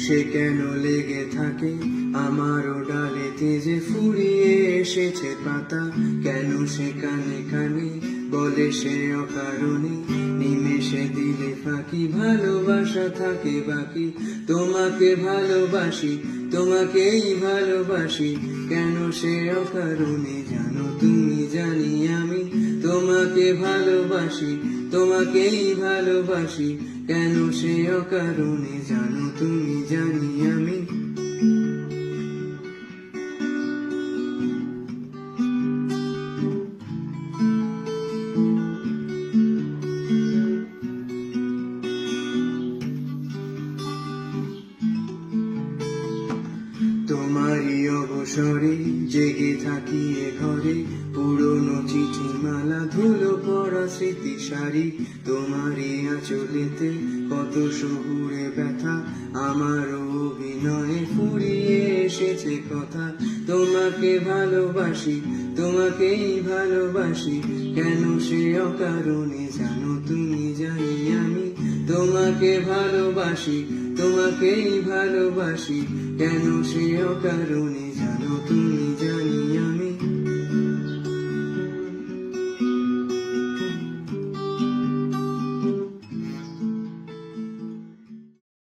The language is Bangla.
সে কেন লেগে থাকে আমারও ডালেতে যে ফুরিয়ে এসেছে পাতা, কেন সে কানে কানে বলে সে অকারণে, নিমেষে দিলে ফাঁকি ভালোবাসা থাকে বাকি। তোমাকে ভালোবাসি, তোমাকেই ভালোবাসি, কেন সে অকারণে জানো তুমি জানি আমি। তোমাকে ভালোবাসি, তোমাকেই ভালোবাসি, কেন সে অকারণে জানো তুমি জানি আমি। তোমারই অবসরে জেগে থাকি এ ঘরে, পুরনো চিঠি মালা ধুলো পড়া স্মৃতি সারি। তোমারই আঁচলেতে কত শহুরে ব্যথা, আমার অভিনয়ে ফুরিয়ে এসেছে কথা। তোমাকে ভালোবাসি, তোমাকেই ভালোবাসি, কেন সে অকারণে জানো তুমি জানি আমি। তোমাকে ভালোবাসি, তোমাকেই ভালোবাসি, কেন সে অকারণে জানো তুমি